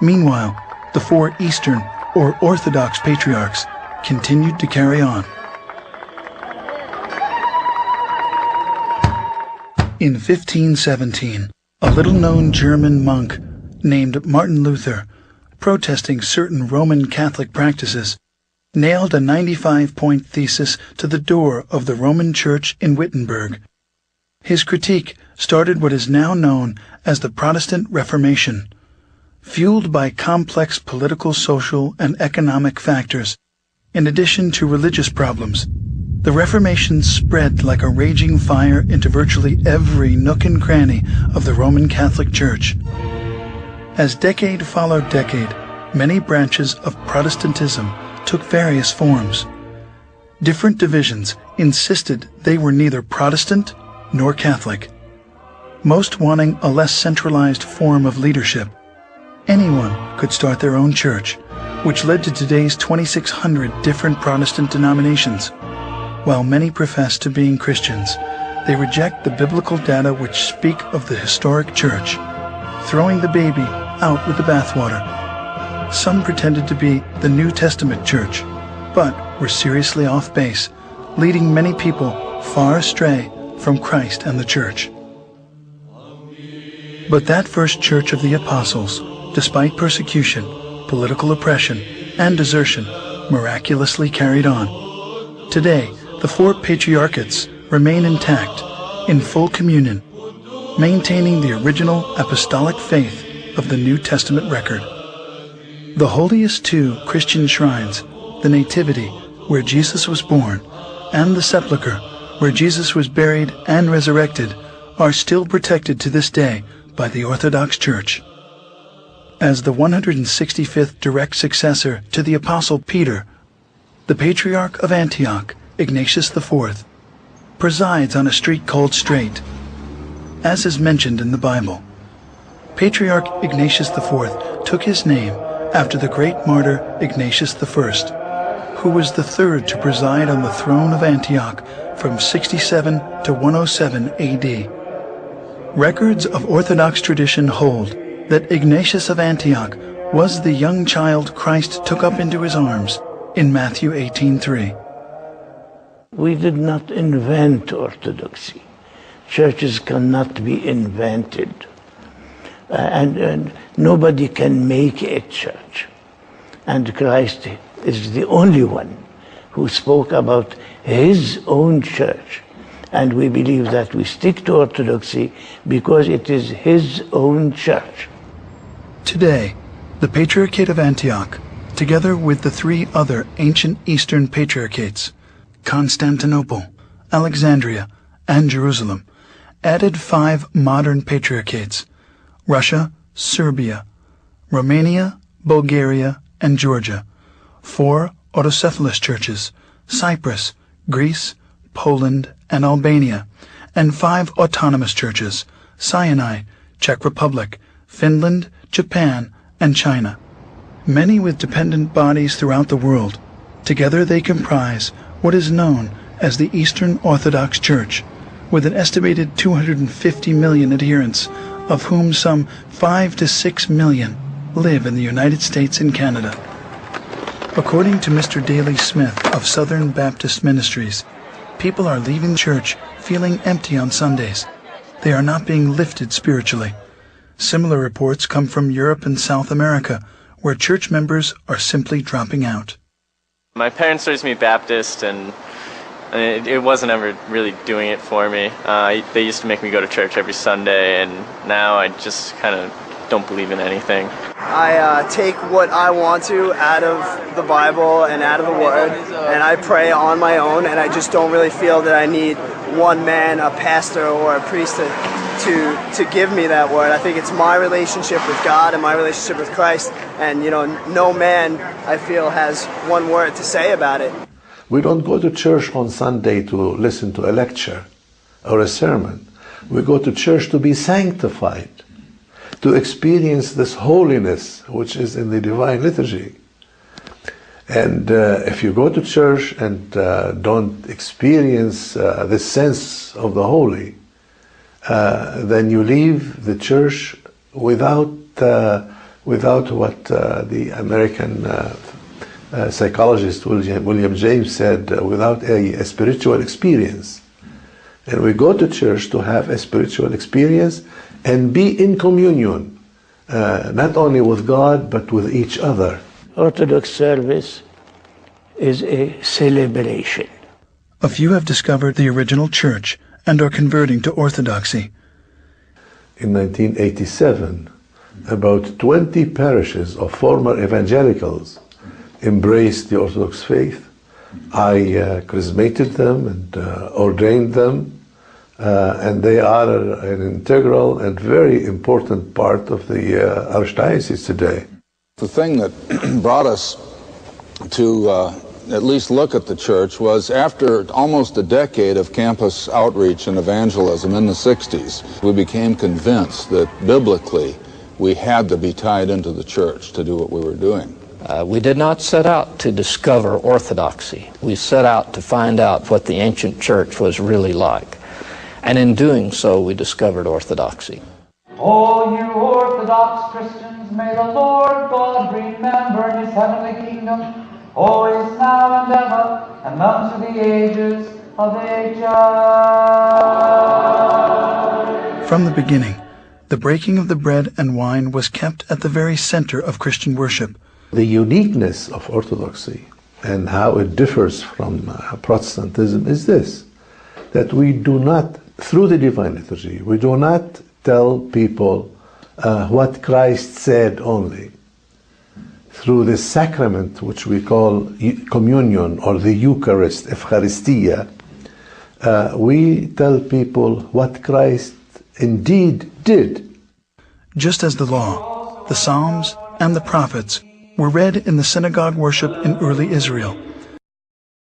Meanwhile, the four Eastern or Orthodox patriarchs continued to carry on. In 1517, a little-known German monk named Martin Luther, protesting certain Roman Catholic practices, nailed a 95-point thesis to the door of the Roman Church in Wittenberg. His critique started what is now known as the Protestant Reformation. Fueled by complex political, social, and economic factors, in addition to religious problems, the Reformation spread like a raging fire into virtually every nook and cranny of the Roman Catholic Church. As decade followed decade, many branches of Protestantism took various forms. Different divisions insisted they were neither Protestant nor Catholic, most wanting a less centralized form of leadership. Anyone could start their own church, which led to today's 2,600 different Protestant denominations. While many profess to being Christians, they reject the biblical data which speak of the historic church, throwing the baby out with the bathwater. Some pretended to be the New Testament church, but were seriously off base, leading many people far astray from Christ and the church. But that first church of the apostles, despite persecution, political oppression, and desertion, miraculously carried on. Today, the four patriarchates remain intact, in full communion, maintaining the original apostolic faith of the New Testament record. The holiest two Christian shrines, the Nativity, where Jesus was born, and the Sepulchre, where Jesus was buried and resurrected, are still protected to this day by the Orthodox Church. As the 165th direct successor to the Apostle Peter, the Patriarch of Antioch, Ignatius IV, presides on a street called Straight, as is mentioned in the Bible. Patriarch Ignatius IV took his name after the great martyr Ignatius I, who was the third to preside on the throne of Antioch from 67 to 107 AD. Records of Orthodox tradition hold that Ignatius of Antioch was the young child Christ took up into his arms in Matthew 18:3. We did not invent orthodoxy. Churches cannot be invented. And nobody can make a church. And Christ is the only one who spoke about his own church. And we believe that we stick to orthodoxy because it is his own church. Today, the Patriarchate of Antioch, together with the three other ancient Eastern patriarchates, Constantinople, Alexandria, and Jerusalem, added 5 modern patriarchates: Russia, Serbia, Romania, Bulgaria, and Georgia, 4 autocephalous churches, Cyprus, Greece, Poland, and Albania, and 5 autonomous churches, Sinai, Czech Republic, Finland, Japan, and China. Many with dependent bodies throughout the world. Together they comprise what is known as the Eastern Orthodox Church, with an estimated 250 million adherents, of whom some 5 to 6 million live in the United States and Canada. According to Mr. Daley Smith of Southern Baptist Ministries, people are leaving the church feeling empty on Sundays. They are not being lifted spiritually. Similar reports come from Europe and South America, where church members are simply dropping out. My parents raised me Baptist, and it wasn't ever really doing it for me. They used to make me go to church every Sunday, and now I just kind of don't believe in anything. I take what I want to out of the Bible and out of the Word, and I pray on my own, and I just don't really feel that I need one man, a pastor or a priest to give me that word. I think it's my relationship with God and my relationship with Christ, and no man, I feel, has one word to say about it. We don't go to church on Sunday to listen to a lecture or a sermon. We go to church to be sanctified, to experience this holiness which is in the divine liturgy. And if you go to church and don't experience this sense of the holy, then you leave the church without without what the American psychologist William James said, without a spiritual experience. And we go to church to have a spiritual experience and be in communion, not only with God, but with each other. Orthodox service is a celebration. A few have discovered the original church and are converting to Orthodoxy. In 1987, about 20 parishes of former evangelicals embraced the Orthodox faith. I charismated them and ordained them, and they are an integral and very important part of the Archdiocese today. The thing that brought us to at least look at the church was after almost a decade of campus outreach and evangelism in the 60s, we became convinced that biblically we had to be tied into the church to do what we were doing. We did not set out to discover orthodoxy. We set out to find out what the ancient church was really like. And in doing so, we discovered orthodoxy. O you Orthodox Christians, may the Lord God remember His heavenly kingdom, always, now, and ever, and unto the ages of ages. From the beginning, the breaking of the bread and wine was kept at the very center of Christian worship. The uniqueness of Orthodoxy and how it differs from Protestantism is this, that we do not, through the Divine Liturgy, we do not tell people what Christ said only. Through the sacrament, which we call communion or the Eucharist, Eucharistia, we tell people what Christ indeed did. Just as the law, the Psalms, and the prophets were read in the synagogue worship in early Israel,